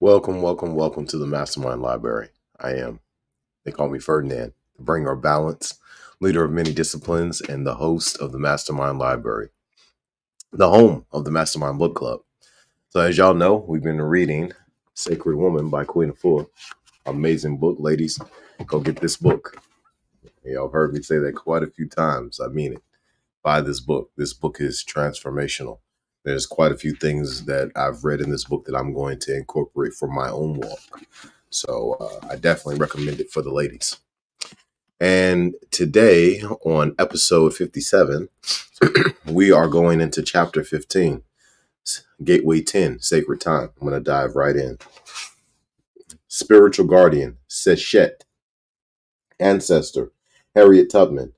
Welcome to the MasterMind Library. They call me Ferdinand, the bringer of balance, leader of many disciplines, and the host of the MasterMind Library, the home of the MasterMind Book Club. So as y'all know, we've been reading Sacred Woman by Queen Afua. Amazing book, ladies. Go get this book. Y'all have heard me say that quite a few times. I mean it. Buy this book. This book is transformational. There's quite a few things that I've read in this book that I'm going to incorporate for my own walk. So I definitely recommend it for the ladies. And today on episode 57, we are going into chapter 15, Gateway 10, Sacred Time. I'm going to dive right in. Spiritual Guardian, Sechet. Ancestor, Harriet Tubman.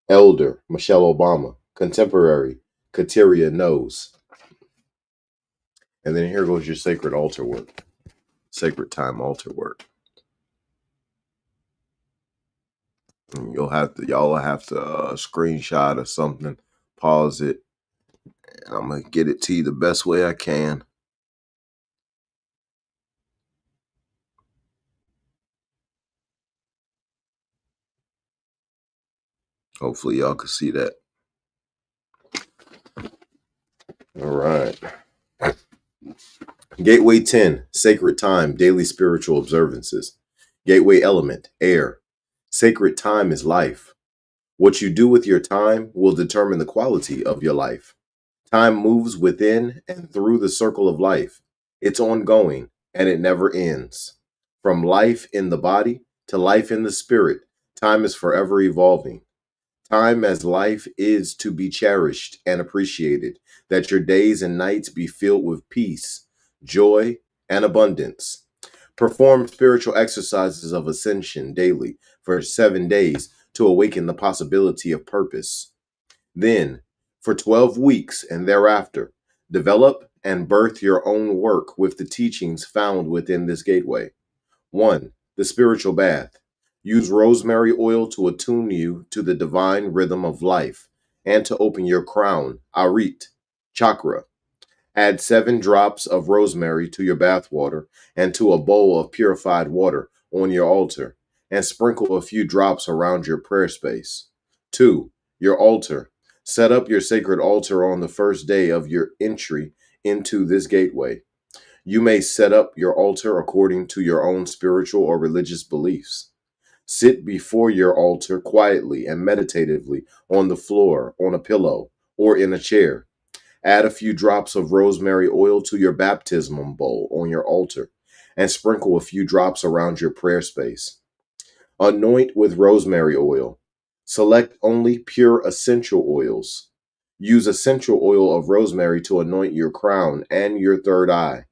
Elder, Michelle Obama. Contemporary, Kateria Knows. And then here goes your sacred altar work. Sacred time altar work. Y'all have to screenshot or something, pause it, and I'm gonna get it to you the best way I can. Hopefully y'all can see that. All right. Gateway 10, Sacred Time, Daily Spiritual Observances. Gateway Element, Air. Sacred time is life. What you do with your time will determine the quality of your life. Time moves within and through the circle of life. It's ongoing and it never ends. From life in the body to life in the spirit, time is forever evolving. Time as life is to be cherished and appreciated, that your days and nights be filled with peace, joy, and abundance. Perform spiritual exercises of ascension daily for 7 days to awaken the possibility of purpose. Then, for 12 weeks and thereafter, develop and birth your own work with the teachings found within this gateway. 1. The spiritual bath. Use rosemary oil to attune you to the divine rhythm of life and to open your crown, Arit, chakra. Add 7 drops of rosemary to your bath water and to a bowl of purified water on your altar, and sprinkle a few drops around your prayer space. 2. Your altar. Set up your sacred altar on the first day of your entry into this gateway. You may set up your altar according to your own spiritual or religious beliefs. Sit before your altar quietly and meditatively on the floor, on a pillow, or in a chair. Add a few drops of rosemary oil to your baptismal bowl on your altar and sprinkle a few drops around your prayer space. Anoint with rosemary oil. Select only pure essential oils. Use essential oil of rosemary to anoint your crown and your third eye,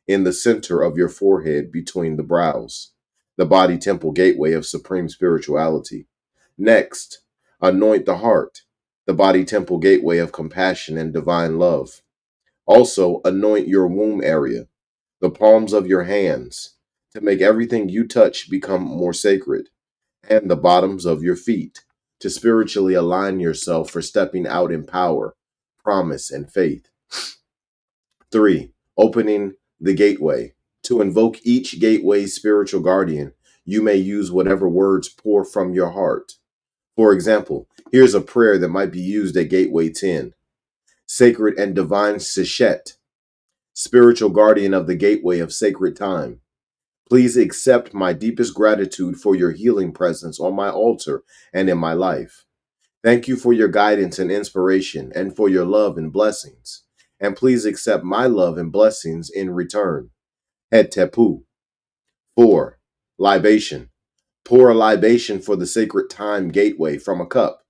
in the center of your forehead between the brows, the body temple gateway of supreme spirituality. Next, anoint the heart, the body temple gateway of compassion and divine love. Also, anoint your womb area, the palms of your hands, to make everything you touch become more sacred, and the bottoms of your feet, to spiritually align yourself for stepping out in power, promise, and faith. 3. Opening the gateway. To invoke each gateway's spiritual guardian, you may use whatever words pour from your heart. For example, here's a prayer that might be used at Gateway 10. Sacred and divine Sechet, spiritual guardian of the gateway of sacred time. Please accept my deepest gratitude for your healing presence on my altar and in my life. Thank you for your guidance and inspiration and for your love and blessings. And please accept my love and blessings in return. Het Tepu. 4. Libation. Pour a libation for the sacred time gateway from a cup,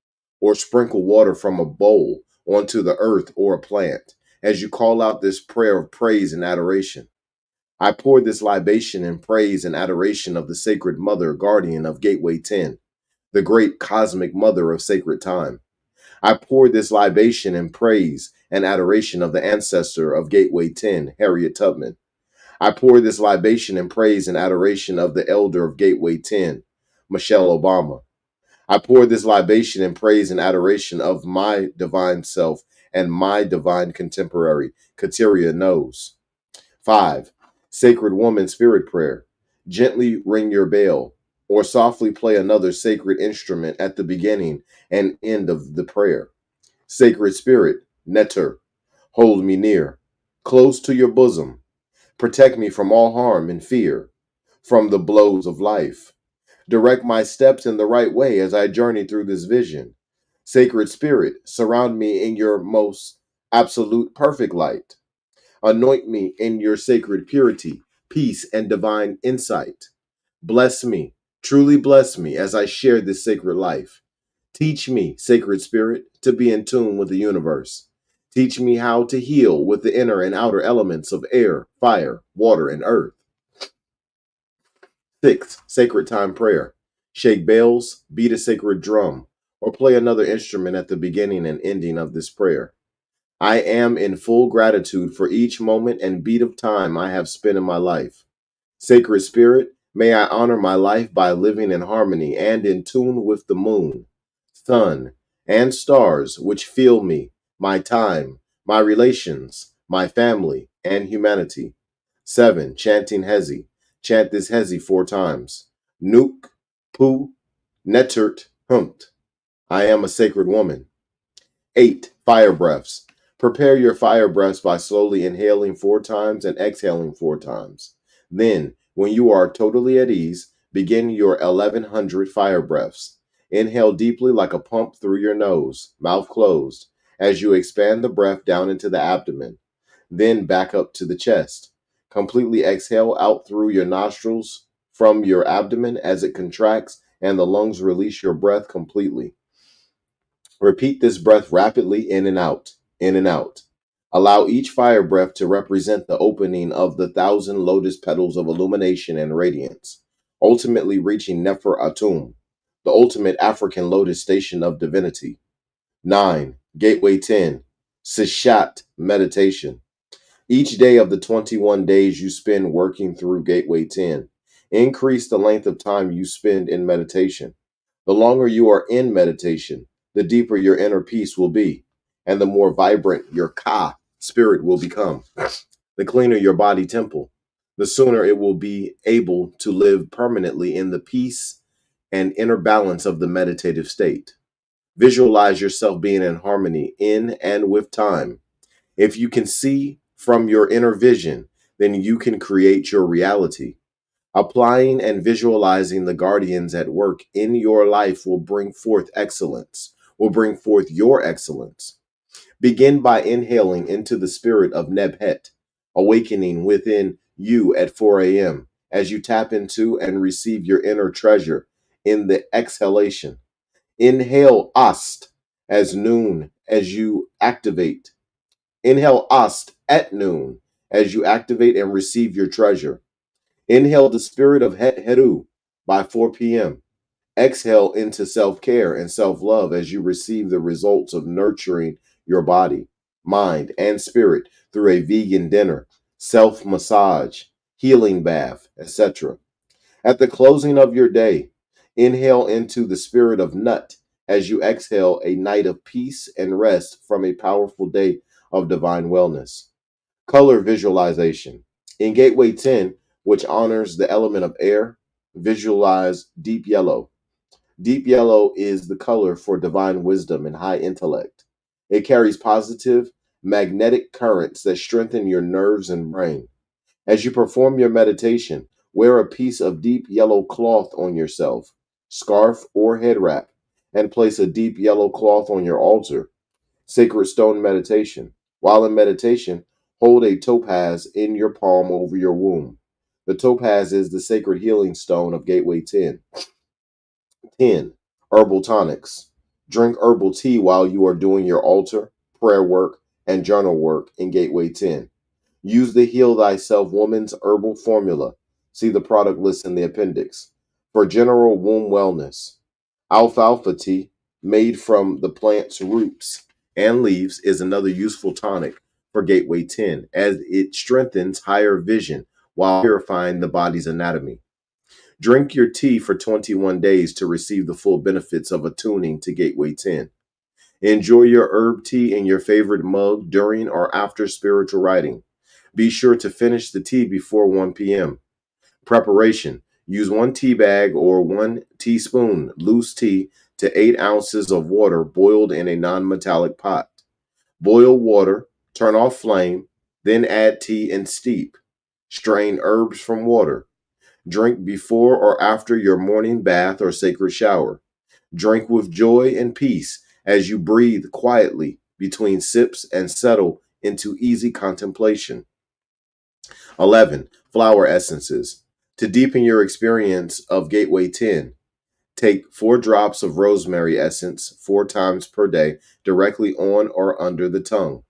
or sprinkle water from a bowl onto the earth or a plant, as you call out this prayer of praise and adoration. I pour this libation in praise and adoration of the sacred mother guardian of Gateway 10, the great cosmic mother of sacred time. I pour this libation in praise and adoration of the ancestor of Gateway 10, Harriet Tubman. I pour this libation in praise and adoration of the elder of Gateway 10, Michelle Obama. I pour this libation in praise and adoration of my divine self and my divine contemporary, Kateria Knows. 5. Sacred Woman Spirit Prayer. Gently ring your bell or softly play another sacred instrument at the beginning and end of the prayer. Sacred Spirit, Netter. Hold me near, close to your bosom. Protect me from all harm and fear, from the blows of life. Direct my steps in the right way as I journey through this vision. Sacred Spirit, surround me in your most absolute perfect light. Anoint me in your sacred purity, peace, and divine insight. Bless me, truly bless me as I share this sacred life. Teach me, Sacred Spirit, to be in tune with the universe. Teach me how to heal with the inner and outer elements of air, fire, water, and earth. Sixth, sacred time prayer. Shake bells, beat a sacred drum, or play another instrument at the beginning and ending of this prayer. I am in full gratitude for each moment and beat of time I have spent in my life. Sacred Spirit, may I honor my life by living in harmony and in tune with the moon, sun, and stars which fill me, my time, my relations, my family, and humanity. 7. Chanting Hezi. Chant this Hezi 4 times. Nuk, Pu, Netert, Humt. I am a sacred woman. 8. Fire breaths. Prepare your fire breaths by slowly inhaling 4 times and exhaling 4 times. Then, when you are totally at ease, begin your 1100 fire breaths. Inhale deeply like a pump through your nose, mouth closed, as you expand the breath down into the abdomen. Then back up to the chest. Completely exhale out through your nostrils from your abdomen as it contracts and the lungs release your breath completely. Repeat this breath rapidly in and out, in and out. Allow each fire breath to represent the opening of the 1,000 lotus petals of illumination and radiance, ultimately reaching Nefer Atum, the ultimate African lotus station of divinity. 9. Gateway 10. Sishat meditation. Each day of the 21 days you spend working through Gateway 10, increase the length of time you spend in meditation. The longer you are in meditation, the deeper your inner peace will be, and the more vibrant your Ka spirit will become. The cleaner your body temple, the sooner it will be able to live permanently in the peace and inner balance of the meditative state. Visualize yourself being in harmony in and with time. If you can see from your inner vision, then you can create your reality. Applying and visualizing the guardians at work in your life will bring forth excellence, will bring forth your excellence. Begin by inhaling into the spirit of Nebhet, awakening within you at 4 a.m. as you tap into and receive your inner treasure in the exhalation. Inhale Ast as noon as you activate. Inhale Ast at noon as you activate and receive your treasure. Inhale the spirit of Het Heru by 4 p.m. Exhale into self-care and self-love as you receive the results of nurturing your body, mind, and spirit through a vegan dinner, self-massage, healing bath, etc. At the closing of your day, inhale into the spirit of Nut as you exhale a night of peace and rest from a powerful day of divine wellness. Color visualization. In Gateway 10, which honors the element of air, visualize deep yellow. Deep yellow is the color for divine wisdom and high intellect. It carries positive, magnetic currents that strengthen your nerves and brain. As you perform your meditation, wear a piece of deep yellow cloth on yourself, scarf or head wrap, and place a deep yellow cloth on your altar. Sacred stone meditation. While in meditation, hold a topaz in your palm over your womb. The topaz is the sacred healing stone of Gateway 10. 10. Herbal tonics. Drink herbal tea while you are doing your altar, prayer work, and journal work in Gateway 10. Use the Heal Thyself Woman's Herbal Formula. See the product list in the appendix. For general womb wellness, alfalfa tea, made from the plant's roots and leaves, is another useful tonic for Gateway 10 as it strengthens higher vision while purifying the body's anatomy. Drink your tea for 21 days to receive the full benefits of attuning to Gateway 10. Enjoy your herb tea in your favorite mug during or after spiritual writing. Be sure to finish the tea before 1 p.m. Preparation. Use 1 tea bag or 1 teaspoon loose tea to 8 ounces of water boiled in a non-metallic pot. Boil water, turn off flame, then add tea and steep. Strain herbs from water. Drink before or after your morning bath or sacred shower. Drink with joy and peace as you breathe quietly between sips and settle into easy contemplation. 11. Flower essences. To deepen your experience of Gateway 10, take 4 drops of rosemary essence 4 times per day directly on or under the tongue,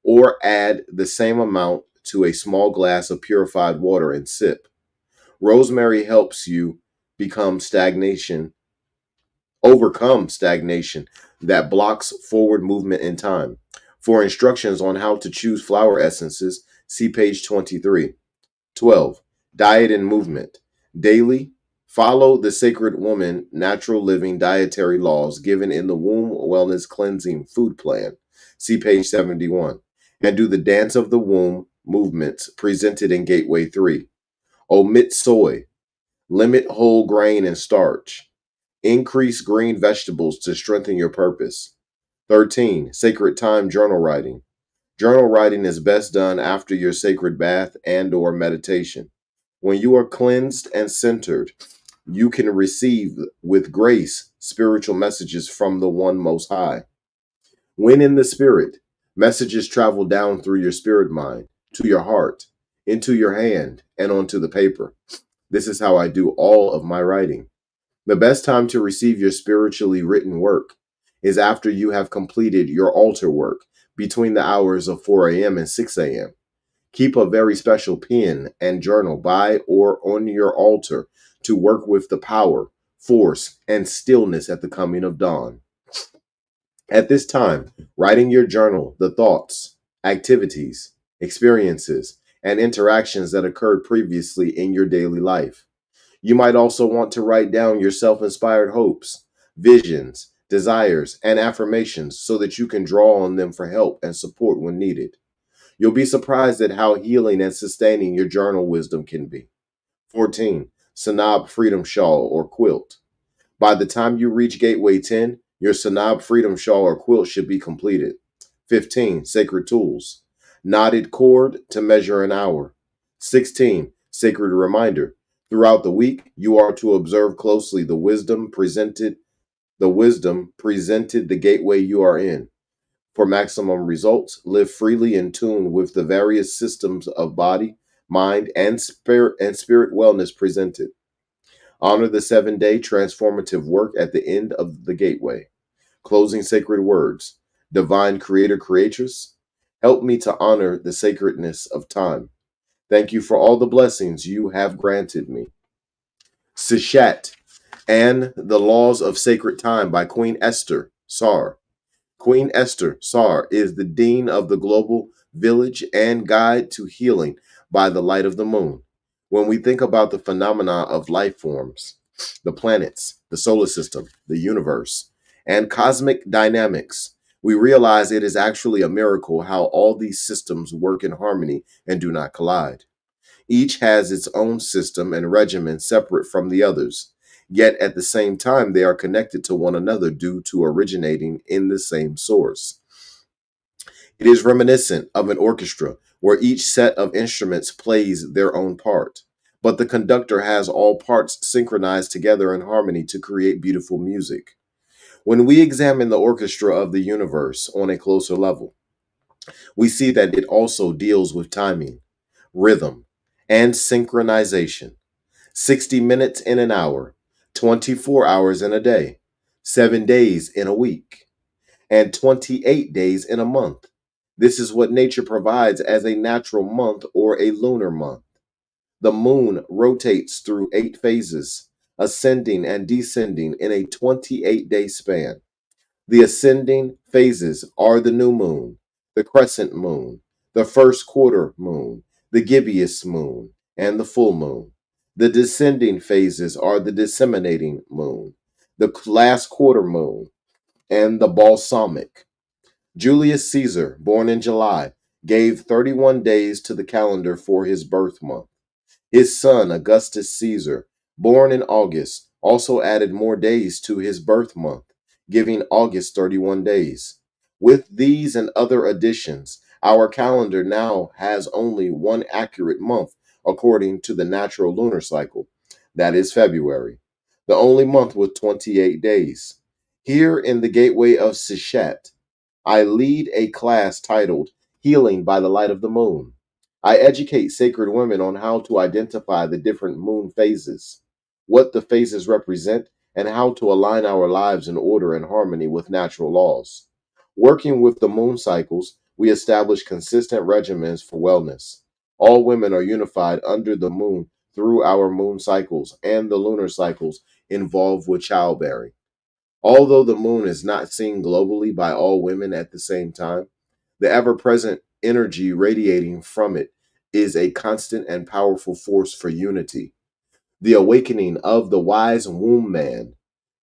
or add the same amount to a small glass of purified water and sip. Rosemary helps you become stagnation, overcome stagnation that blocks forward movement in time. For instructions on how to choose flower essences, see page 23. 12. Diet and movement. Daily, follow the Sacred Woman Natural Living Dietary Laws given in the Womb Wellness Cleansing Food Plan. See page 71. And do the Dance of the Womb movements presented in Gateway 3. Omit soy. Limit whole grain and starch. Increase green vegetables to strengthen your purpose. 13. Sacred time journal writing. Journal writing is best done after your sacred bath and or meditation. When you are cleansed and centered, you can receive with grace spiritual messages from the One Most High. When in the spirit, messages travel down through your spirit mind, to your heart, into your hand, and onto the paper. This is how I do all of my writing. The best time to receive your spiritually written work is after you have completed your altar work between the hours of 4 a.m. and 6 a.m. Keep a very special pen and journal by or on your altar to work with the power, force, and stillness at the coming of dawn. At this time, writing your journal, the thoughts, activities, experiences, and interactions that occurred previously in your daily life. You might also want to write down your self-inspired hopes, visions, desires, and affirmations so that you can draw on them for help and support when needed. You'll be surprised at how healing and sustaining your journal wisdom can be. 14. Sanab Freedom Shawl or Quilt. By the time you reach Gateway 10, your Sanab Freedom Shawl or Quilt should be completed. 15. Sacred Tools. Knotted cord to measure an hour. 16. Sacred Reminder. Throughout the week, you are to observe closely the wisdom presented the gateway you are in. For maximum results, live freely in tune with the various systems of body, mind, and spirit wellness presented. Honor the 7-day transformative work at the end of the gateway. Closing sacred words. Divine Creator Creatress, help me to honor the sacredness of time. Thank you for all the blessings you have granted me. Sishat and the Laws of Sacred Time by Queen Esther Sar. Queen Esther Sar is the Dean of the Global Village and Guide to Healing by the Light of the Moon. When we think about the phenomena of life forms, the planets, the solar system, the universe, and cosmic dynamics, we realize it is actually a miracle how all these systems work in harmony and do not collide. Each has its own system and regimen separate from the others, yet at the same time they are connected to one another due to originating in the same source. It is reminiscent of an orchestra where each set of instruments plays their own part, but the conductor has all parts synchronized together in harmony to create beautiful music. When we examine the orchestra of the universe on a closer level, we see that it also deals with timing, rhythm, and synchronization. 60 minutes in an hour, 24 hours in a day, 7 days in a week, and 28 days in a month. This is what nature provides as a natural month or a lunar month. The moon rotates through 8 phases, ascending and descending in a 28-day span. The ascending phases are the new moon, the crescent moon, the first quarter moon, the gibbous moon, and the full moon. The descending phases are the disseminating moon, the last quarter moon, and the balsamic. Julius Caesar, born in July, gave 31 days to the calendar for his birth month. His son, Augustus Caesar, born in August, also added more days to his birth month, giving August 31 days. With these and other additions, our calendar now has only one accurate month according to the natural lunar cycle, that is February, the only month with 28 days. Here in the gateway of Sichet, I lead a class titled Healing by the Light of the Moon. I educate sacred women on how to identify the different moon phases, what the phases represent, and how to align our lives in order and harmony with natural laws. Working with the moon cycles, we establish consistent regimens for wellness. All women are unified under the moon through our moon cycles and the lunar cycles involved with childbearing. Although the moon is not seen globally by all women at the same time, the ever present energy radiating from it is a constant and powerful force for unity. The awakening of the wise womb man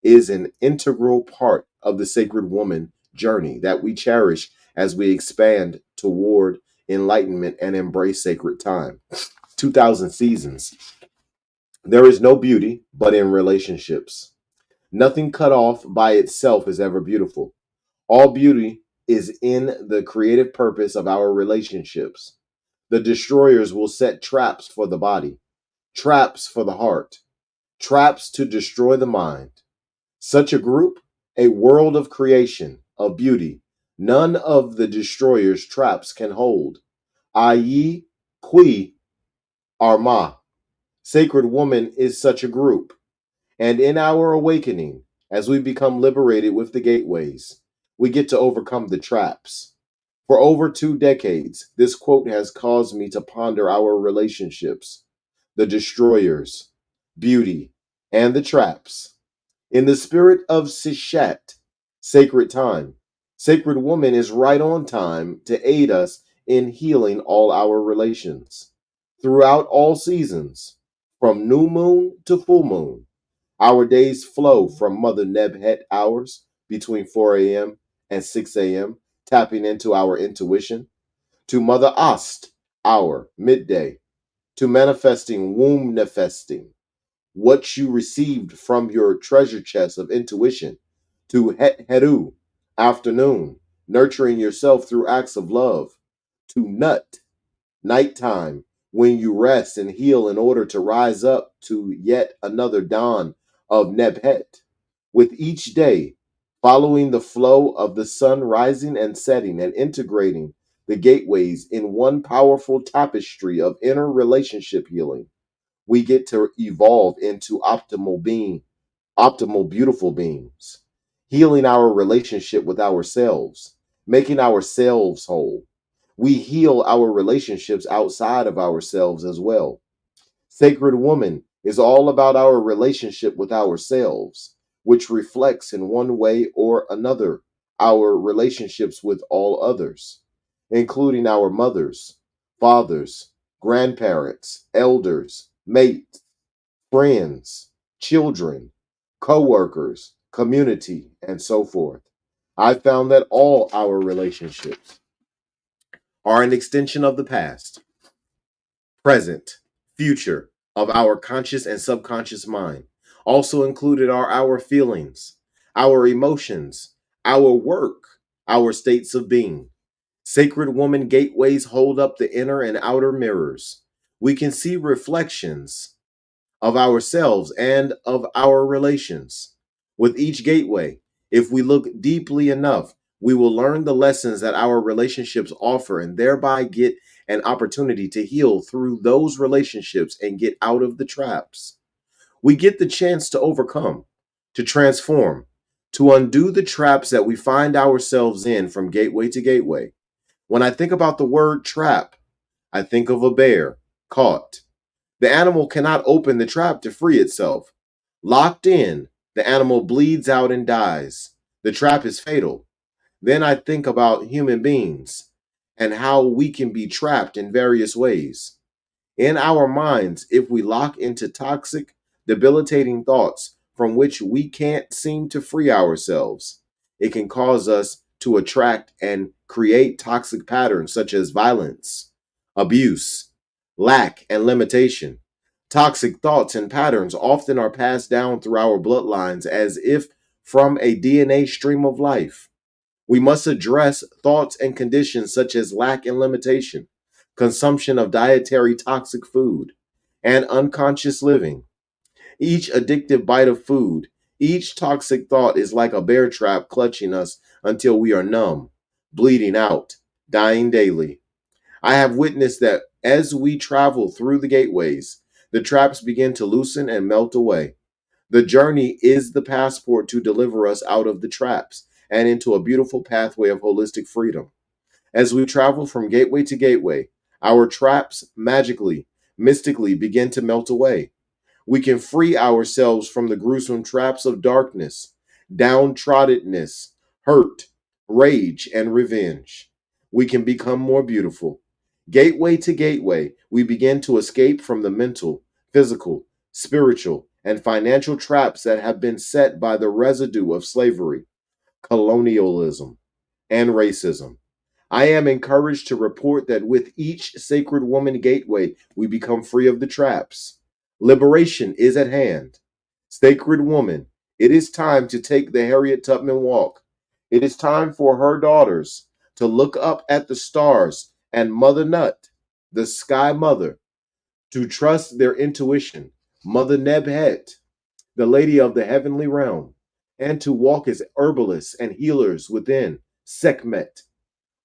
is an integral part of the sacred woman journey that we cherish as we expand toward enlightenment and embrace sacred time. 2000 seasons. There is no beauty but in relationships. Nothing cut off by itself is ever beautiful. All beauty is in the creative purpose of our relationships. The destroyers will set traps for the body, traps for the heart, traps to destroy the mind. Such a group, a world of creation, of beauty, none of the destroyer's traps can hold, i.e., qui arma. Sacred woman is such a group. And in our awakening, as we become liberated with the gateways, we get to overcome the traps. For over 2 decades, this quote has caused me to ponder our relationships, the destroyers, beauty, and the traps. In the spirit of Sishat, sacred time, sacred woman is right on time to aid us in healing all our relations. Throughout all seasons, from new moon to full moon, our days flow from Mother Nebhet hours between 4 a.m. and 6 a.m., tapping into our intuition, to Mother Ast hour, midday, to manifesting womb nefesting, what you received from your treasure chest of intuition, to Het Heru, afternoon, nurturing yourself through acts of love, to Nut, nighttime, when you rest and heal in order to rise up to yet another dawn of Nebhet. With each day, following the flow of the sun rising and setting and integrating the gateways in one powerful tapestry of inner relationship healing, we get to evolve into optimal, beautiful beings, healing our relationship with ourselves, making ourselves whole. We heal our relationships outside of ourselves as well. Sacred Woman is all about our relationship with ourselves, which reflects in one way or another our relationships with all others, including our mothers, fathers, grandparents, elders, mates, friends, children, co-workers, community, and so forth. I found that all our relationships are an extension of the past, present, future of our conscious and subconscious mind. Also included are our feelings, our emotions, our work, our states of being. Sacred woman gateways hold up the inner and outer mirrors. We can see reflections of ourselves and of our relations. With each gateway, if we look deeply enough, we will learn the lessons that our relationships offer and thereby get an opportunity to heal through those relationships and get out of the traps. We get the chance to overcome, to transform, to undo the traps that we find ourselves in from gateway to gateway. When I think about the word trap, I think of a bear caught. The animal cannot open the trap to free itself. Locked in, the animal bleeds out and dies. The trap is fatal. Then I think about human beings and how we can be trapped in various ways. In our minds, if we lock into toxic, debilitating thoughts from which we can't seem to free ourselves, it can cause us to attract and create toxic patterns such as violence, abuse, lack, and limitation. Toxic thoughts and patterns often are passed down through our bloodlines as if from a DNA stream of life. We must address thoughts and conditions such as lack and limitation, consumption of dietary toxic food, and unconscious living. Each addictive bite of food, each toxic thought is like a bear trap clutching us until we are numb, bleeding out, dying daily. I have witnessed that as we travel through the gateways, the traps begin to loosen and melt away. The journey is the passport to deliver us out of the traps and into a beautiful pathway of holistic freedom. As we travel from gateway to gateway, our traps magically, mystically begin to melt away. We can free ourselves from the gruesome traps of darkness, downtroddenness, hurt, rage, and revenge. We can become more beautiful. Gateway to gateway, we begin to escape from the mental, physical, spiritual, and financial traps that have been set by the residue of slavery, colonialism, and racism. I am encouraged to report that with each sacred woman gateway, we become free of the traps. Liberation is at hand. Sacred woman, it is time to take the Harriet Tubman walk. It is time for her daughters to look up at the stars and Mother Nut, the Sky Mother, to trust their intuition, Mother Nebhet, the Lady of the Heavenly Realm, and to walk as herbalists and healers within Sekhmet.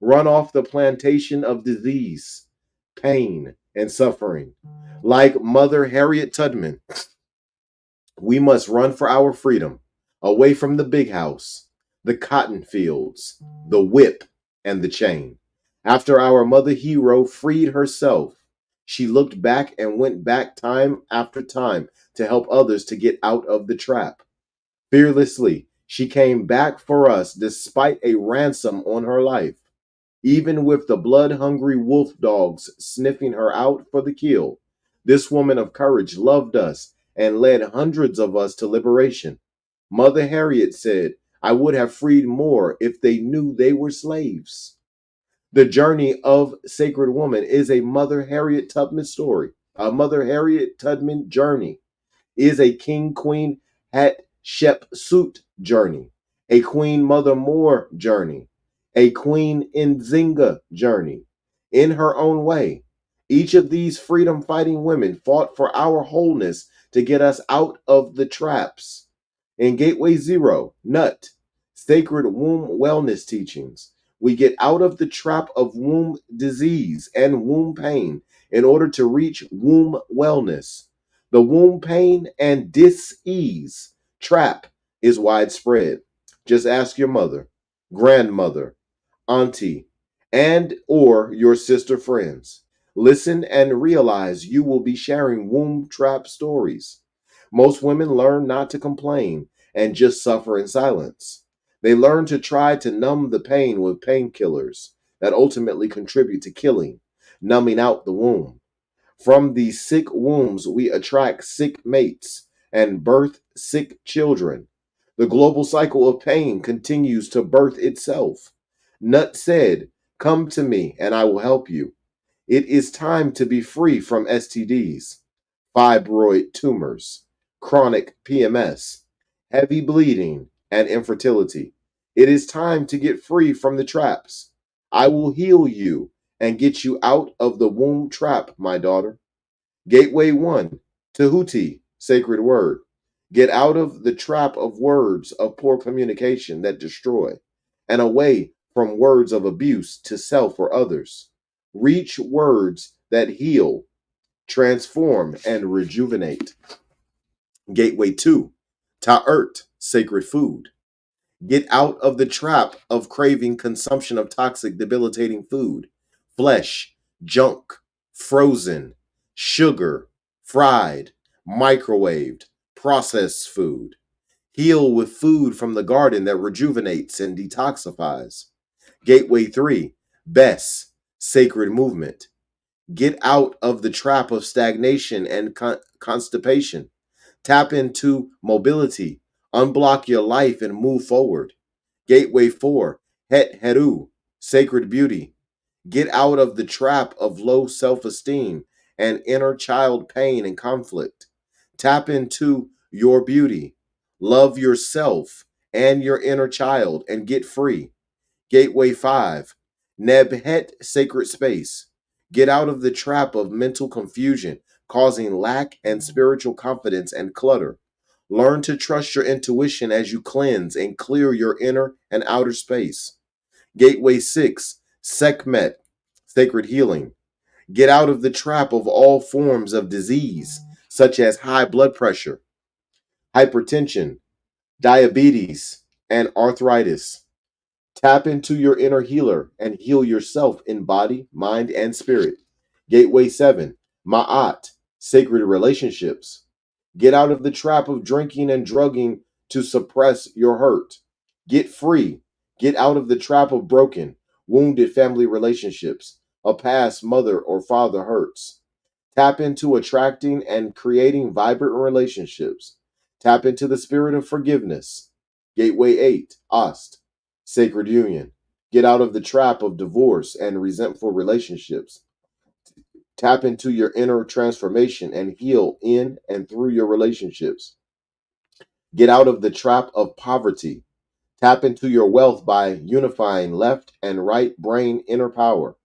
Run off the plantation of disease, pain, and suffering. Like Mother Harriet Tubman, we must run for our freedom, away from the big house, the cotton fields, the whip, and the chain. After our mother hero freed herself, she looked back and went back time after time to help others to get out of the trap. Fearlessly, she came back for us despite a ransom on her life. Even with the blood-hungry wolf dogs sniffing her out for the kill, this woman of courage loved us and led hundreds of us to liberation. Mother Harriet said, I would have freed more if they knew they were slaves. The journey of Sacred Woman is a Mother Harriet Tubman story, a Mother Harriet Tubman journey is a King Queen Hatshepsut journey, a Queen Mother Moore journey, a Queen Nzinga journey. In her own way, each of these freedom fighting women fought for our wholeness to get us out of the traps. In Gateway Zero, Nut, Sacred Womb Wellness Teachings, we get out of the trap of womb disease and womb pain in order to reach womb wellness. The womb pain and dis-ease trap is widespread. Just ask your mother, grandmother, auntie, and or your sister friends. Listen and realize you will be sharing womb trap stories. Most women learn not to complain and just suffer in silence. They learn to try to numb the pain with painkillers that ultimately contribute to killing, numbing out the womb. From these sick wombs, we attract sick mates and birth sick children. The global cycle of pain continues to birth itself. Nut said, Come to me and I will help you. It is time to be free from STDs, fibroid tumors, chronic PMS, heavy bleeding, and infertility. It is time to get free from the traps. I will heal you and get you out of the womb trap, my daughter. Gateway 1, Tahuti, sacred word. Get out of the trap of words of poor communication that destroy, and away from words of abuse to self or others. Reach words that heal, transform, and rejuvenate. Gateway 2, Ta'ert, sacred food. Get out of the trap of craving consumption of toxic, debilitating food, flesh, junk, frozen, sugar, fried, microwaved, processed food. Heal with food from the garden that rejuvenates and detoxifies. Gateway 3, Bess, sacred movement. Get out of the trap of stagnation and constipation. Tap into mobility, unblock your life, and move forward. Gateway 4, Het Heru, sacred beauty. Get out of the trap of low self esteem and inner child pain and conflict. Tap into your beauty. Love yourself and your inner child and get free. Gateway 5, Nebhet Sacred Space. Get out of the trap of mental confusion, causing lack and spiritual confidence and clutter. Learn to trust your intuition as you cleanse and clear your inner and outer space. Gateway 6, Sekhmet, Sacred Healing. Get out of the trap of all forms of disease, such as high blood pressure, hypertension, diabetes, and arthritis. Tap into your inner healer and heal yourself in body, mind, and spirit. Gateway 7, Ma'at, Sacred Relationships. Get out of the trap of drinking and drugging to suppress your hurt. Get free. Get out of the trap of broken, wounded family relationships, a past mother or father hurts. Tap into attracting and creating vibrant relationships. Tap into the spirit of forgiveness. Gateway 8, Ost, Sacred Union. Get out of the trap of divorce and resentful relationships. Tap into your inner transformation and heal in and through your relationships. Get out of the trap of poverty. Tap into your wealth by unifying left and right brain inner power.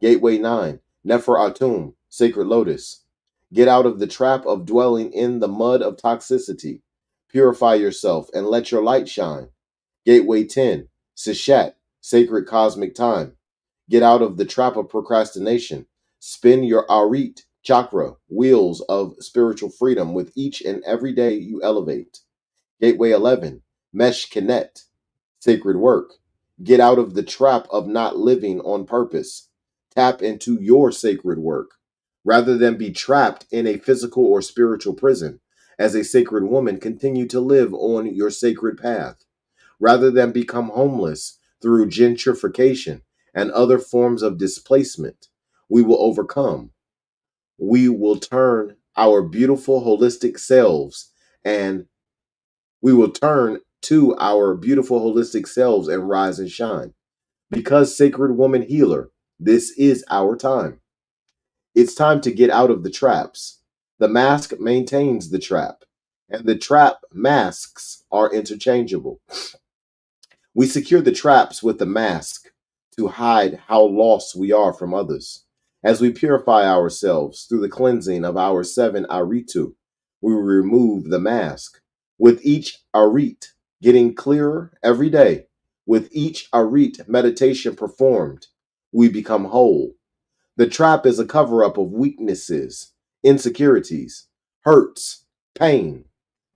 Gateway 9, Nefer Atum, Sacred Lotus. Get out of the trap of dwelling in the mud of toxicity. Purify yourself and let your light shine. Gateway 10, Sishat, Sacred Cosmic Time. Get out of the trap of procrastination. Spin your Arit chakra wheels of spiritual freedom with each and every day you elevate. Gateway 11, Mesh Kinet, Sacred Work. Get out of the trap of not living on purpose. Tap into your sacred work. Rather than be trapped in a physical or spiritual prison, as a sacred woman, continue to live on your sacred path. Rather than become homeless through gentrification and other forms of displacement, we will overcome. We will turn our beautiful holistic selves and we will turn to our beautiful holistic selves and rise and shine. Because Sacred Woman Healer, this is our time. It's time to get out of the traps. The mask maintains the trap, and the trap masks are interchangeable. We secure the traps with the mask to hide how lost we are from others. As we purify ourselves through the cleansing of our 7 aritu, we remove the mask. With each arit getting clearer every day, with each arit meditation performed, we become whole. The trap is a cover up of weaknesses, insecurities, hurts, pain.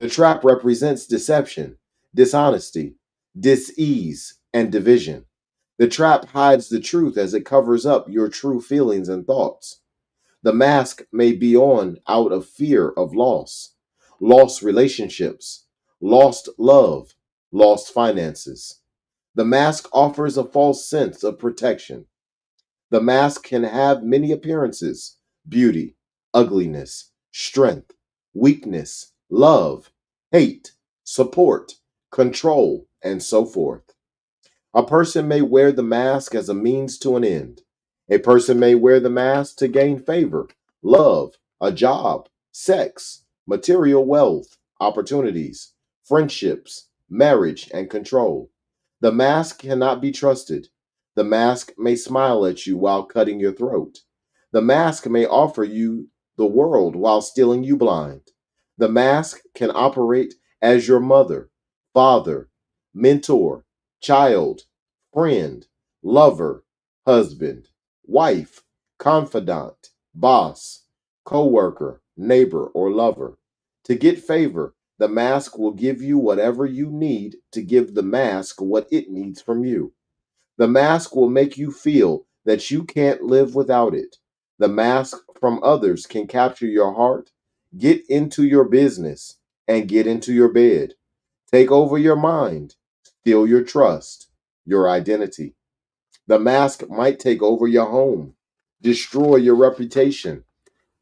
The trap represents deception, dishonesty, dis-ease, and division. The trap hides the truth as it covers up your true feelings and thoughts. The mask may be on out of fear of loss, lost relationships, lost love, lost finances. The mask offers a false sense of protection. The mask can have many appearances: beauty, ugliness, strength, weakness, love, hate, support, control, and so forth. A person may wear the mask as a means to an end. A person may wear the mask to gain favor, love, a job, sex, material wealth, opportunities, friendships, marriage, and control. The mask cannot be trusted. The mask may smile at you while cutting your throat. The mask may offer you the world while stealing you blind. The mask can operate as your mother, father, mentor, child, friend, lover, husband, wife, confidant, boss, co-worker, neighbor, or lover. To get favor, the mask will give you whatever you need to give the mask what it needs from you. The mask will make you feel that you can't live without it. The mask from others can capture your heart, get into your business, and get into your bed. Take over your mind, steal your trust, your identity. The mask might take over your home, destroy your reputation,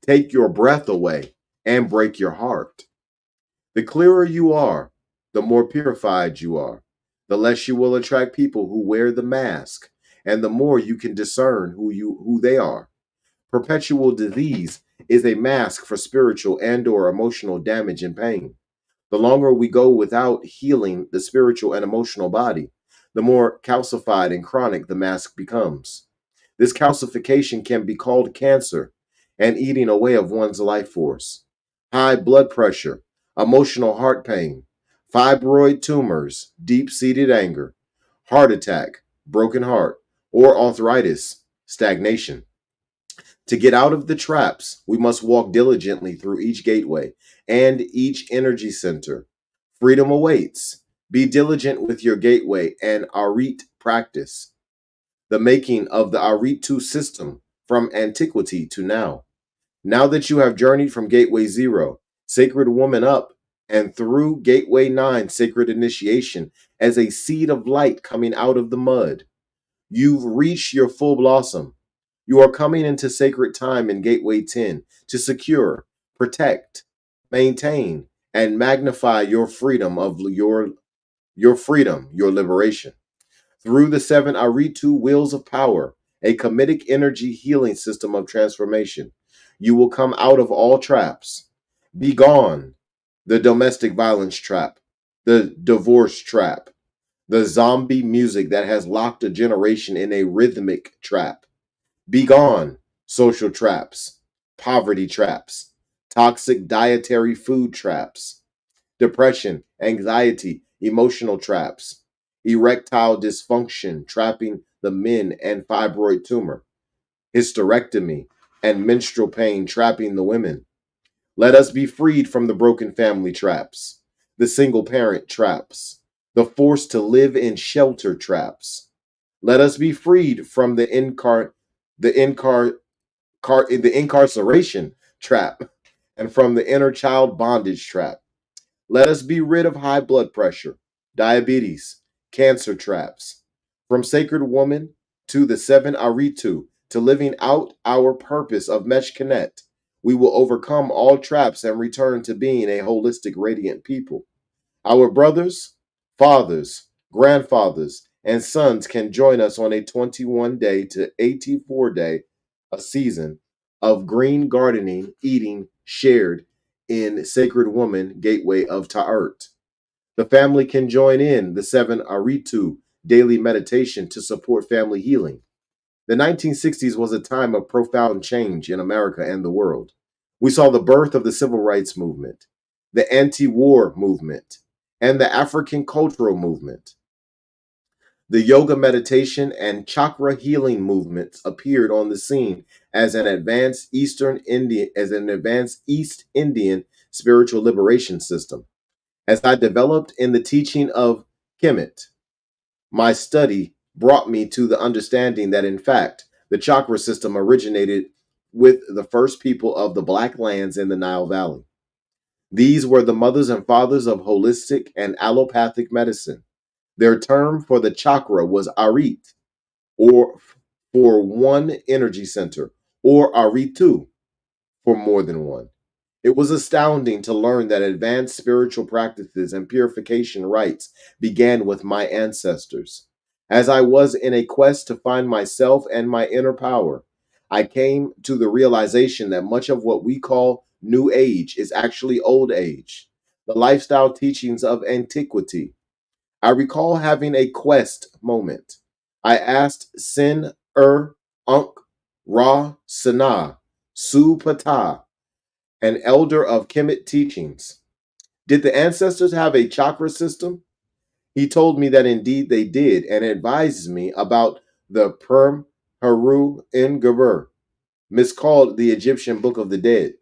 take your breath away, and break your heart. The clearer you are, the more purified you are. the less you will attract people who wear the mask, and the more you can discern who they are. Perpetual disease is a mask for spiritual and or emotional damage and pain. The longer we go without healing the spiritual and emotional body, the more calcified and chronic the mask becomes. This calcification can be called cancer and eating away of one's life force. High blood pressure, emotional heart pain, fibroid tumors, deep-seated anger, heart attack, broken heart, or arthritis, stagnation. To get out of the traps, we must walk diligently through each gateway and each energy center. Freedom awaits. Be diligent with your gateway and Arit practice, the making of the Aritu system from antiquity to now. Now that you have journeyed from Gateway 0, Sacred Woman up, and through Gateway 9, Sacred Initiation, as a seed of light coming out of the mud, you've reached your full blossom. You are coming into sacred time in Gateway 10 to secure, protect, maintain, and magnify your freedom of your freedom, your liberation. Through the 7 Aritu wheels of power, a comedic energy healing system of transformation, you will come out of all traps. Be gone, the domestic violence trap, the divorce trap, the zombie music that has locked a generation in a rhythmic trap. Be gone, social traps, poverty traps, toxic dietary food traps, depression, anxiety, emotional traps, erectile dysfunction trapping the men and fibroid tumor, hysterectomy, and menstrual pain trapping the women. Let us be freed from the broken family traps, the single parent traps, the forced to live in shelter traps. Let us be freed from the the incarceration trap and from the inner child bondage trap. Let us be rid of high blood pressure, diabetes, cancer traps. From sacred woman to the 7 Aritu to living out our purpose of Mesh Connect, we will overcome all traps and return to being a holistic, radiant people. Our brothers, fathers, grandfathers, and sons can join us on a 21-day to 84-day a season of green gardening, eating, shared in Sacred Woman Gateway of Ta'art. The family can join in the 7 Aritu daily meditation to support family healing. The 1960s was a time of profound change in America and the world. We saw the birth of the civil rights movement, the anti-war movement, and the African cultural movement. The yoga meditation and chakra healing movements appeared on the scene as an advanced East Indian spiritual liberation system. As I developed in the teaching of Kemet, my study brought me to the understanding that, in fact, the chakra system originated with the first people of the Black lands in the Nile Valley. These were the mothers and fathers of holistic and allopathic medicine. Their term for the chakra was Arit, or for one energy center, or Aritu for more than one. It was astounding to learn that advanced spiritual practices and purification rites began with my ancestors. As I was in a quest to find myself and my inner power, I came to the realization that much of what we call New Age is actually Old Age, the lifestyle teachings of antiquity. I recall having a quest moment. I asked Sin Unk Ra Sana Su Pata, an elder of Kemet teachings, did the ancestors have a chakra system? He told me that indeed they did and advises me about the Perm Haru in Geber, miscalled the Egyptian Book of the Dead.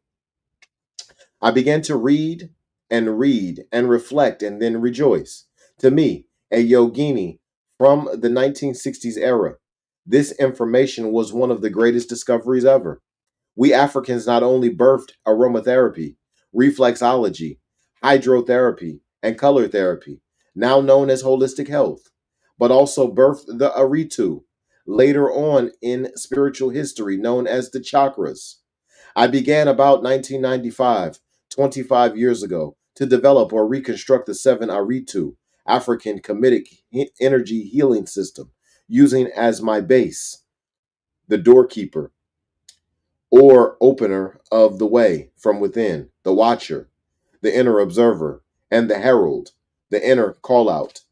I began to read and reflect and then rejoice. To me, a yogini from the 1960s era, this information was one of the greatest discoveries ever. We Africans not only birthed aromatherapy, reflexology, hydrotherapy, and color therapy, now known as holistic health, but also birthed the Aritu, later on in spiritual history known as the chakras. I began about 1995, 25 years ago, to develop or reconstruct the 7 Aritu African Comedic energy healing system, using as my base the doorkeeper or opener of the way from within, the watcher, the inner observer, and the herald, the inner call out.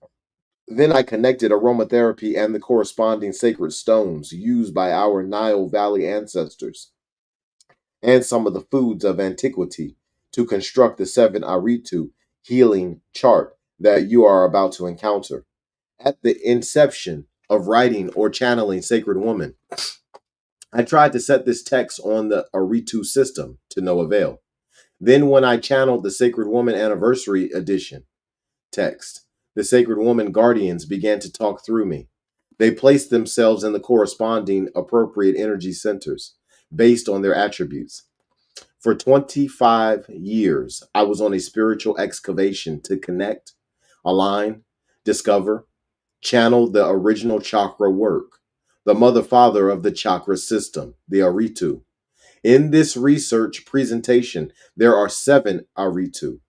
Then I connected aromatherapy and the corresponding sacred stones used by our Nile Valley ancestors and some of the foods of antiquity to construct the seven Aritu healing chart that you are about to encounter. At the inception of writing or channeling Sacred Woman, I tried to set this text on the Aritu system to no avail. Then, when I channeled the Sacred Woman Anniversary Edition text, the Sacred Woman Guardians began to talk through me. They placed themselves in the corresponding appropriate energy centers based on their attributes. For 25 years, I was on a spiritual excavation to connect, align, discover, channel the original chakra work, the mother father of the chakra system, the Aritu. In this research presentation, there are seven Aritu.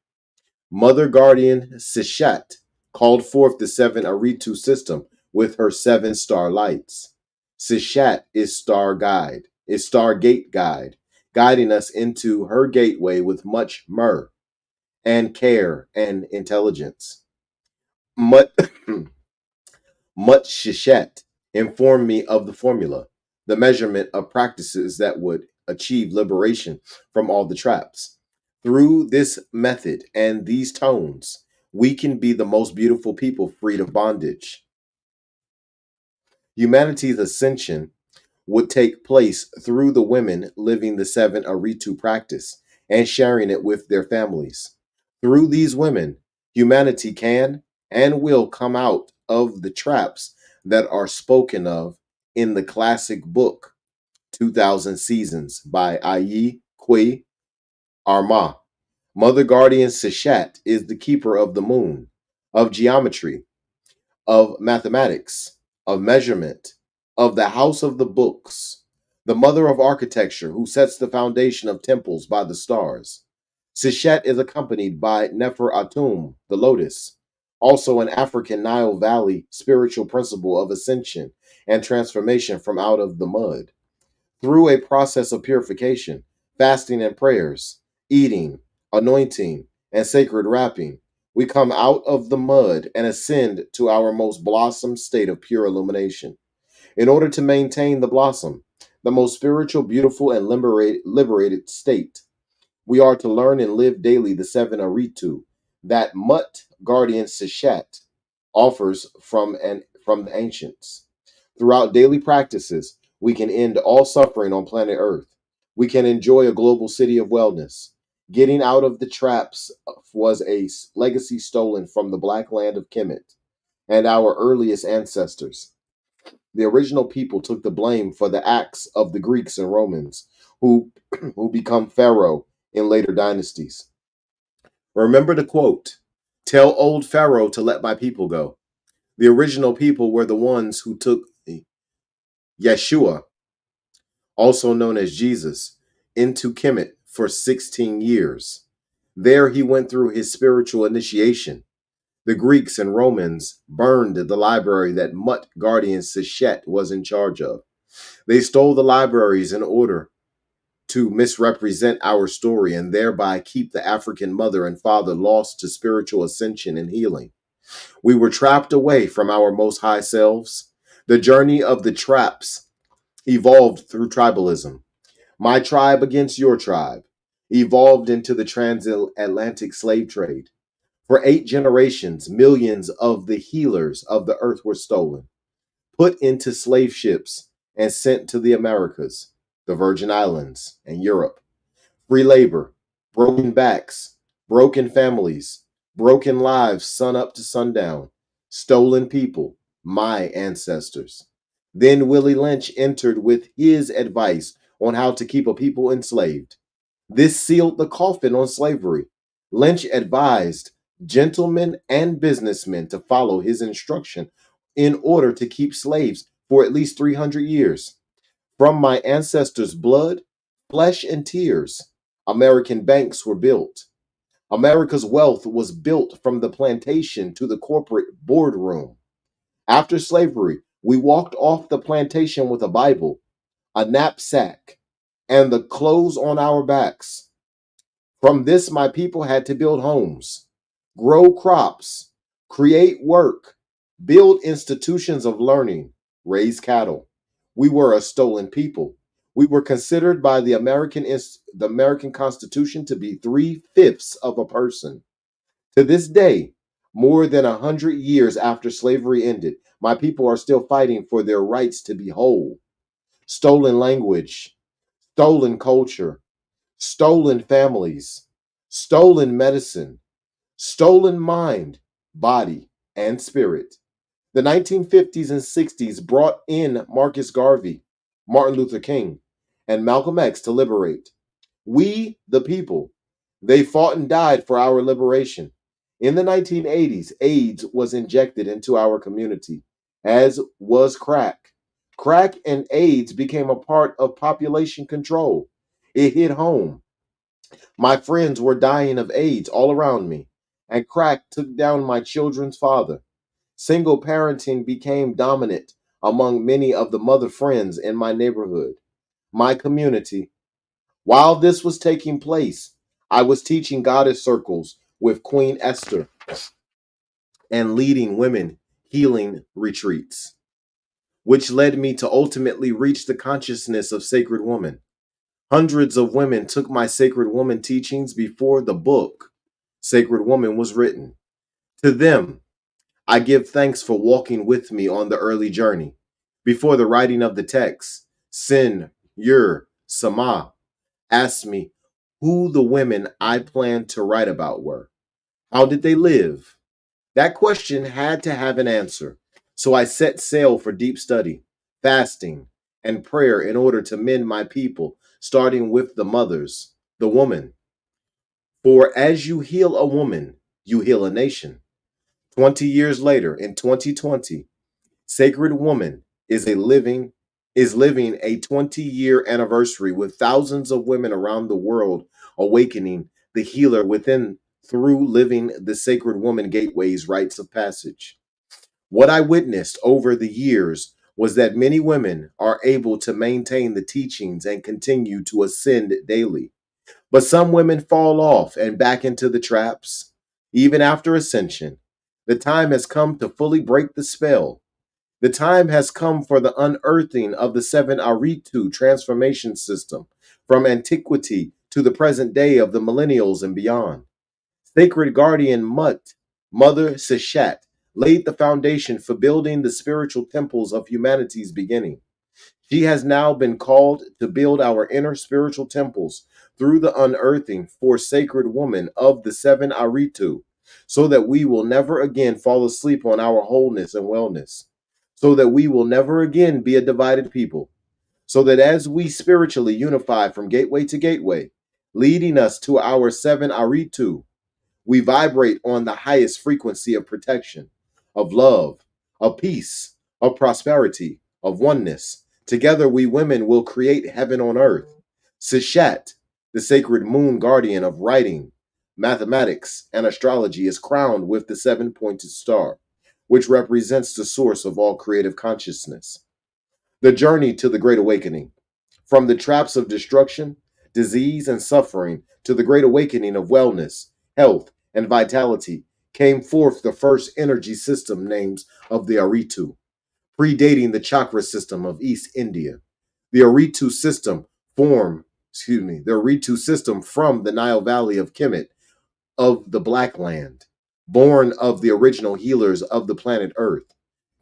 Mother Guardian Sishat called forth the seven Aritu system with her seven star lights. Sishat is Stargate guide, guiding us into her gateway with much myrrh and care and intelligence. Mut, Mut Shishat informed me of the formula, the measurement of practices that would achieve liberation from all the traps. Through this method and these tones, we can be the most beautiful people freed of bondage. Humanity's ascension would take place through the women living the seven Aritu practice and sharing it with their families. Through these women, humanity can and will come out of the traps that are spoken of in the classic book 2000 Seasons by Ayi Kui Arma. Mother Guardian Sishat is the keeper of the moon, of geometry, of mathematics, of measurement, of the house of the books, the mother of architecture who sets the foundation of temples by the stars. Sishet is accompanied by Nefer Atum, the lotus, also an African Nile Valley spiritual principle of ascension and transformation from out of the mud. Through a process of purification, fasting and prayers, eating, anointing, and sacred wrapping, we come out of the mud and ascend to our most blossom state of pure illumination. In order to maintain the blossom, the most spiritual, beautiful, and liberated state, we are to learn and live daily the seven Aritu that Mut Guardian Sishat offers from the ancients. Throughout daily practices, we can end all suffering on planet Earth. We can enjoy a global city of wellness. Getting out of the traps was a legacy stolen from the black land of Kemet and our earliest ancestors. The original people took the blame for the acts of the Greeks and Romans, who, who become Pharaoh in later dynasties. Remember the quote, "Tell old Pharaoh to let my people go." The original people were the ones who took Yeshua, also known as Jesus, into Kemet for 16 years. There he went through his spiritual initiation. The Greeks and Romans burned the library that Mut Guardian Sishet was in charge of. They stole the libraries in order to misrepresent our story and thereby keep the African mother and father lost to spiritual ascension and healing. We were trapped away from our most high selves. The journey of the traps evolved through tribalism. My tribe against your tribe evolved into the transatlantic slave trade. For 8 generations, millions of the healers of the earth were stolen, put into slave ships, and sent to the Americas, the Virgin Islands, and Europe. Free labor, broken backs, broken families, broken lives sun up to sundown, stolen people, my ancestors. Then Willie Lynch entered with his advice on how to keep a people enslaved. This sealed the coffin on slavery. Lynch advised gentlemen and businessmen to follow his instruction in order to keep slaves for at least 300 years. From my ancestors' blood, flesh, and tears, American banks were built. America's wealth was built from the plantation to the corporate boardroom. After slavery, we walked off the plantation with a Bible, a knapsack, and the clothes on our backs. From this, my people had to build homes, grow crops, create work, build institutions of learning, raise cattle. We were a stolen people. We were considered by the American Constitution to be three-fifths of a person. To this day, more than 100 years after slavery ended, my people are still fighting for their rights to be whole. Stolen language, stolen culture, stolen families, stolen medicine, stolen mind, body, and spirit. The 1950s and 60s brought in Marcus Garvey, Martin Luther King, and Malcolm X to liberate. We, the people, they fought and died for our liberation. In the 1980s, AIDS was injected into our community, as was crack. Crack and AIDS became a part of population control. It hit home. My friends were dying of AIDS all around me, and crack took down my children's father. Single parenting became dominant among many of the mother friends in my neighborhood, my community. While this was taking place, I was teaching goddess circles with Queen Esther and leading women healing retreats, which led me to ultimately reach the consciousness of Sacred Woman. Hundreds of women took my Sacred Woman teachings before the book, Sacred Woman, was written. To them, I give thanks for walking with me on the early journey. Before the writing of the text, Sin Yur Sama asked me who the women I planned to write about were. How did they live? That question had to have an answer. So I set sail for deep study, fasting, and prayer in order to mend my people, starting with the mothers, the woman. For as you heal a woman, you heal a nation. 20 years later, in 2020, Sacred Woman is living a 20-year anniversary with thousands of women around the world awakening the healer within through living the Sacred Woman Gateway's rites of passage. What I witnessed over the years was that many women are able to maintain the teachings and continue to ascend daily. But some women fall off and back into the traps. Even after ascension, the time has come to fully break the spell. The time has come for the unearthing of the seven Aritu transformation system from antiquity to the present day of the millennials and beyond. Sacred Guardian Mut, Mother Seshat, laid the foundation for building the spiritual temples of humanity's beginning. She has now been called to build our inner spiritual temples through the unearthing for Sacred Woman of the seven Aritu, so that we will never again fall asleep on our wholeness and wellness, so that we will never again be a divided people, so that as we spiritually unify from gateway to gateway, leading us to our seven Aritu, we vibrate on the highest frequency of protection, of love, of peace, of prosperity, of oneness. Together, we women will create heaven on earth. Sishat, the sacred moon guardian of writing, mathematics, and astrology, is crowned with the seven pointed star, which represents the source of all creative consciousness. The journey to the Great Awakening. From the traps of destruction, disease, and suffering to the Great Awakening of wellness, health, and vitality came forth the first energy system names of the Aritu, predating the chakra system of East India. The Aritu system the Aritu system from the Nile Valley of Kemet of the Black Land, born of the original healers of the planet Earth,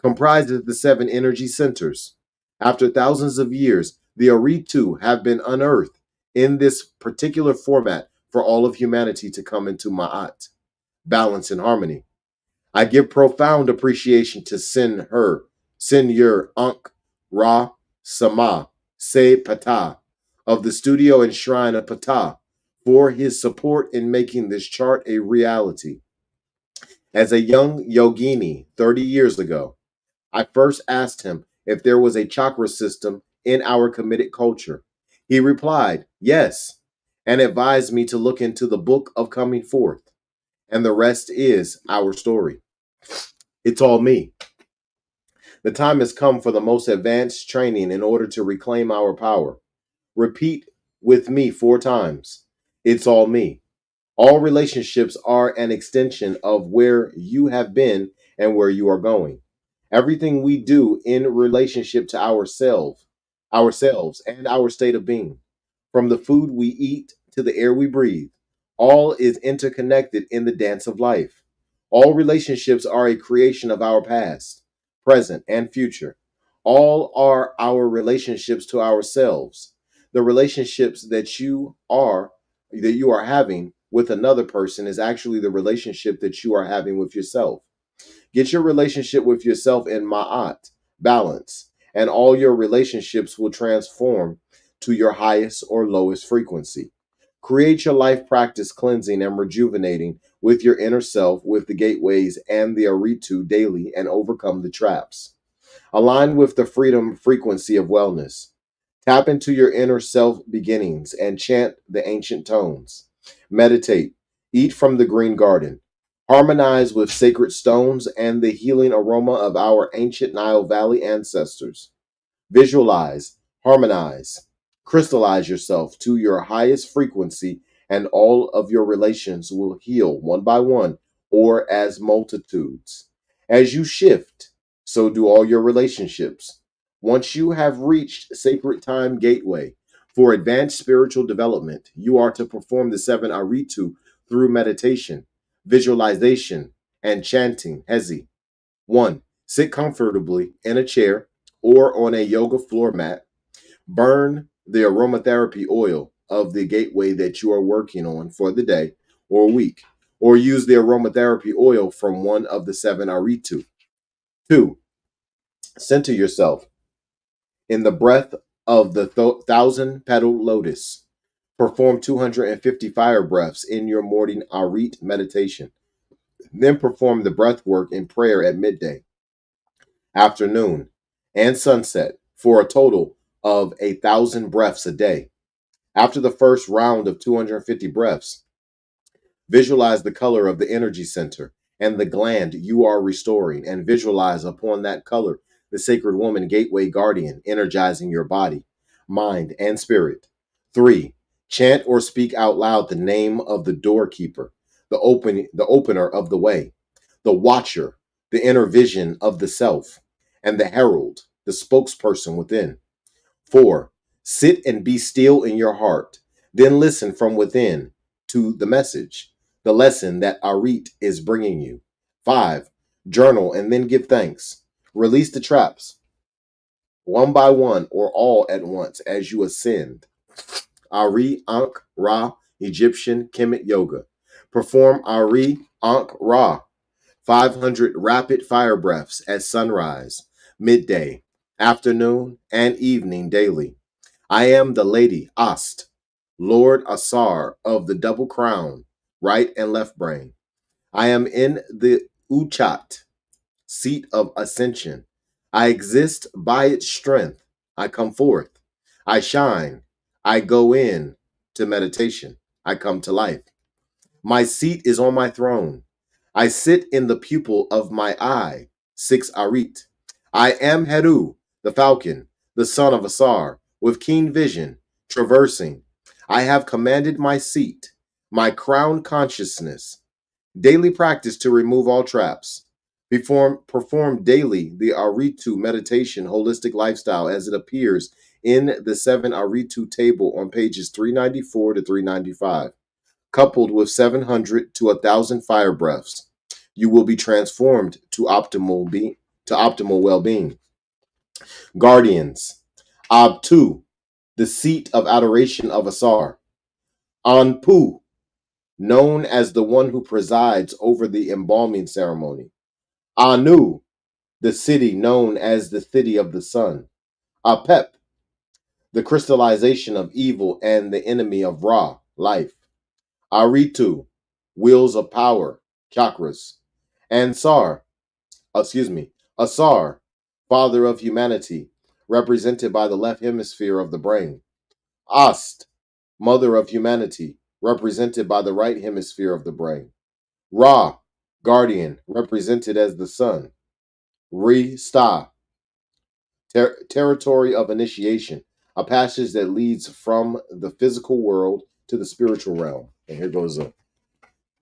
comprises the seven energy centers. After thousands of years, the Aritu have been unearthed in this particular format for all of humanity to come into Ma'at, balance and harmony. I give profound appreciation to Sin Yur Ankh, Ra, Sama, Se Ptah, of the studio and shrine of Ptah, for his support in making this chart a reality. As a young yogini 30 years ago, I first asked him if there was a chakra system in our Kemetic culture. He replied, yes. and advised me to look into the book of coming forth, and the rest is our story. It's all me. The time has come for the most advanced training in order to reclaim our power. Repeat with me 4 times. It's all me. All relationships are an extension of where you have been and where you are going. Everything we do in relationship to ourselves and our state of being, from the food we eat to the air we breathe, all is interconnected in the dance of life. All relationships are a creation of our past, present, and future. All are our relationships to ourselves. The relationships that you are having with another person is actually the relationship that you are having with yourself. Get your relationship with yourself in ma'at, balance, and all your relationships will transform to your highest or lowest frequency. Create your life practice cleansing and rejuvenating with your inner self with the gateways and the Aritu daily and overcome the traps. Align with the freedom frequency of wellness. Tap into your inner self beginnings and chant the ancient tones. Meditate. Eat from the green garden. Harmonize with sacred stones and the healing aroma of our ancient Nile Valley ancestors. Visualize, harmonize, crystallize yourself to your highest frequency, and all of your relations will heal one by one or as multitudes. As you shift, so do all your relationships. Once you have reached Sacred Time Gateway for advanced spiritual development, you are to perform the 7 Aritu through meditation, visualization, and chanting Hezi. 1. Sit comfortably in a chair or on a yoga floor mat. Burn the aromatherapy oil of the gateway that you are working on for the day or week, or use the aromatherapy oil from one of the 7 Aritu. 2. Center yourself in the breath of the thousand-petaled lotus. Perform 250 fire breaths in your morning Arit meditation. Then perform the breath work in prayer at midday, afternoon, and sunset for a total of 1,000 breaths a day. After the first round of 250 breaths, visualize the color of the energy center and the gland you are restoring, and visualize upon that color the sacred woman gateway guardian energizing your body, mind, and spirit. 3. Chant or speak out loud the name of the doorkeeper, the opener of the way, the watcher, the inner vision of the self, and the herald, the spokesperson within. 4. Sit and be still in your heart. Then listen from within to the message, the lesson that Arit is bringing you. 5. Journal and then give thanks. Release the traps, one by one or all at once as you ascend. Ari Ankh Ra, Egyptian Kemet Yoga. Perform Ari Ankh Ra 500 rapid fire breaths at sunrise, midday, afternoon, and evening daily. I am the Lady Ast, Lord Asar of the double crown, right and left brain. I am in the Uchat, seat of ascension. I exist by its strength. I come forth. I shine. I go in to meditation. I come to life. My seat is on my throne. I sit in the pupil of my eye. 6 Arit. I am Heru, the falcon, the son of Asar, with keen vision, traversing. I have commanded my seat, my crown consciousness. Daily practice to remove all traps. Perform daily the Aritu meditation holistic lifestyle as it appears in the 7 Aritu table on pages 394 to 395, coupled with 700 to 1,000 fire breaths. You will be transformed to optimal well-being. Guardians. Abtu, the seat of adoration of Asar. Anpu, known as the one who presides over the embalming ceremony. Anu, the city known as the city of the sun. Apep, the crystallization of evil and the enemy of Ra, life. Aritu, wheels of power, chakras. And Asar, father of humanity, represented by the left hemisphere of the brain. Ast, mother of humanity, represented by the right hemisphere of the brain. Ra, guardian, represented as the sun. Re, sta, territory of initiation, a passage that leads from the physical world to the spiritual realm. And here goes a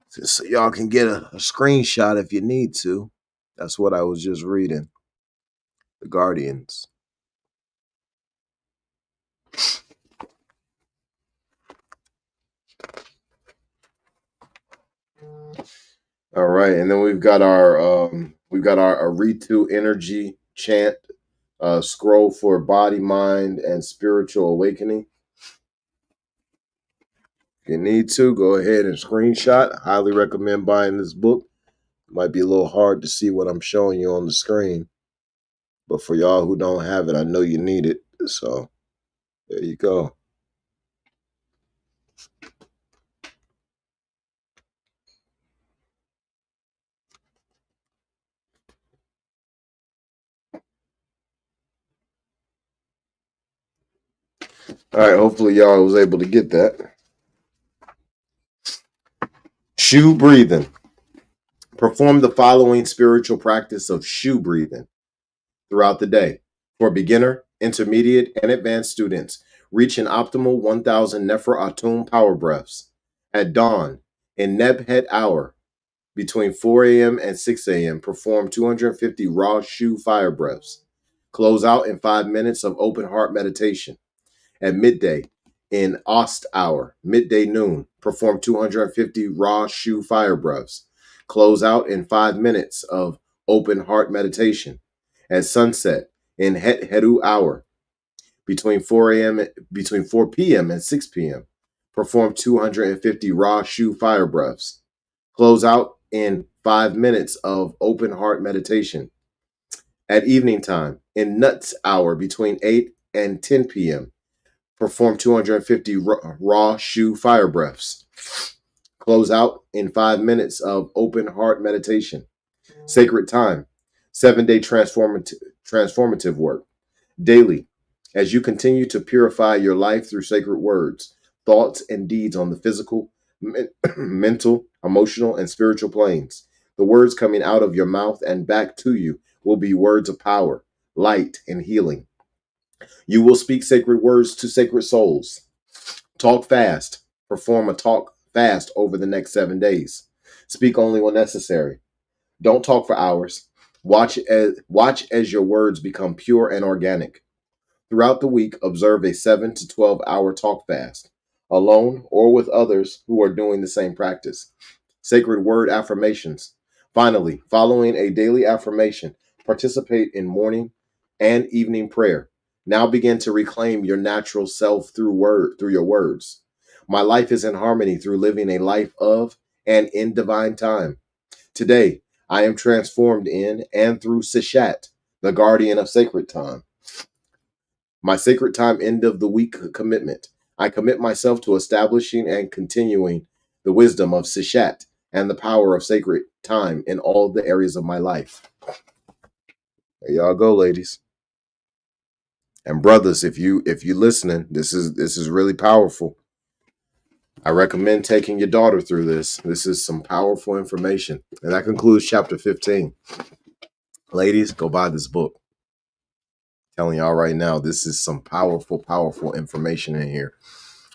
so y'all can get a screenshot if you need to. That's what I was just reading. The Guardians. All right, and then we've got our Aritu energy chant scroll for body, mind, and spiritual awakening. If you need to, go ahead and screenshot. Highly recommend buying this book. Might be a little hard to see what I'm showing you on the screen, but for y'all who don't have it, I know you need it. So there you go. All right, hopefully y'all was able to get that. Shu breathing. Perform the following spiritual practice of shu breathing throughout the day. For beginner, intermediate, and advanced students, reach an optimal 1000 Nephra Atum power breaths. At dawn, in Nebhet hour, between 4 a.m. and 6 a.m., perform 250 raw shu fire breaths. Close out in 5 minutes of open heart meditation. At midday, in Ost hour, midday noon, perform 250 raw shu fire breaths. Close out in 5 minutes of open heart meditation. At sunset, in Het Heru hour, between 4 p.m. and 6 p.m., perform 250 raw shu fire breaths. Close out in 5 minutes of open heart meditation. At evening time, in Nuts hour, between 8 and 10 p.m., perform 250 raw shu fire breaths. Close out in 5 minutes of open heart meditation. Sacred time, 7-day transformative work. Daily, as you continue to purify your life through sacred words, thoughts, and deeds on the physical, mental, emotional, and spiritual planes. The words coming out of your mouth and back to you will be words of power, light, and healing. You will speak sacred words to sacred souls. Talk fast. Perform a talk fast over the next 7 days. Speak only when necessary. Don't talk for hours. Watch as your words become pure and organic. Throughout the week, observe a 7 to 12 hour talk fast, alone or with others who are doing the same practice. Sacred word affirmations. Finally, following a daily affirmation, participate in morning and evening prayer. Now begin to reclaim your natural self through your words. My life is in harmony through living a life of and in divine time. Today, I am transformed in and through Sishat, the guardian of sacred time. My sacred time end of the week commitment. I commit myself to establishing and continuing the wisdom of Sishat and the power of sacred time in all the areas of my life. There y'all go, ladies and brothers. If you listening, this is really powerful. I recommend taking your daughter through this. This is some powerful information, and that concludes chapter 15. Ladies, go buy this book. Telling y'all right now, this is some powerful, powerful information in here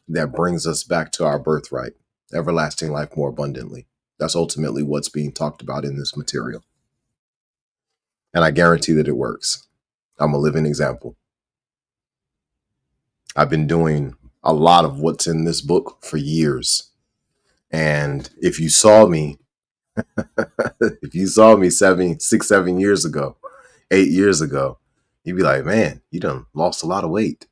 that brings us back to our birthright, everlasting life more abundantly. That's ultimately what's being talked about in this material. And I guarantee that it works. I'm a living example. I've been doing a lot of what's in this book for years. And if you saw me, if you saw me 7 years ago, 8 years ago, you'd be like, man, you done lost a lot of weight.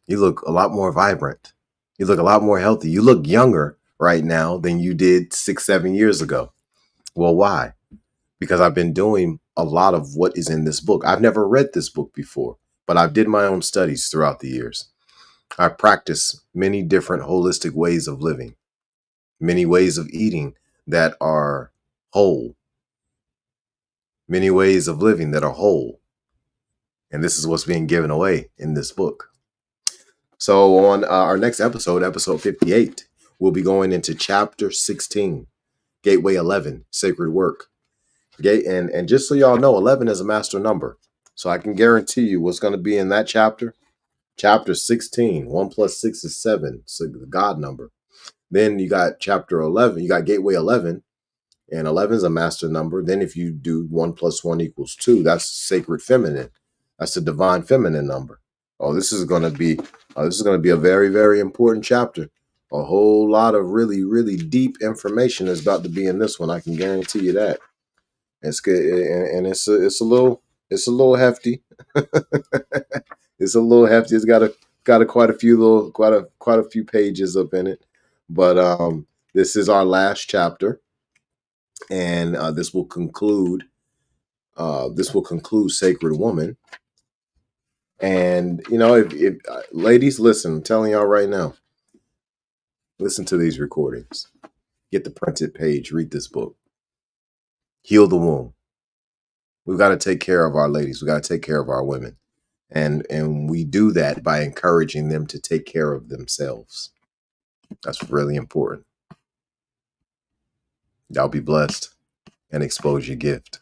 You look a lot more vibrant. You look a lot more healthy. You look younger right now than you did 7 years ago. Well, why? Because I've been doing a lot of what is in this book. I've never read this book before, but I've did my own studies throughout the years. I practice many different holistic ways of living, many ways of eating that are whole, many ways of living that are whole. And this is what's being given away in this book. So on our next episode, episode 58, we'll be going into chapter 16, Gateway 11, Sacred Work. And just so y'all know, 11 is a master number. So I can guarantee you what's going to be in that chapter. Chapter 16, 1 plus 6 is 7. So the God number. Then you got chapter 11. You got Gateway 11. And 11 is a master number. Then if you do 1 plus 1 equals 2, that's sacred feminine. That's the divine feminine number. Oh, this is going to be a very, very important chapter. A whole lot of really, really deep information is about to be in this one. I can guarantee you that. It's good, and it's a little hefty. It's a little hefty. It's got quite a few pages up in it. But this is our last chapter, and this will conclude Sacred Woman. And if ladies, listen, I'm telling y'all right now, listen to these recordings. Get the printed page. Read this book. Heal the womb. We've got to take care of our ladies. We got to take care of our women. And we do that by encouraging them to take care of themselves. That's really important. Y'all be blessed and expose your gift.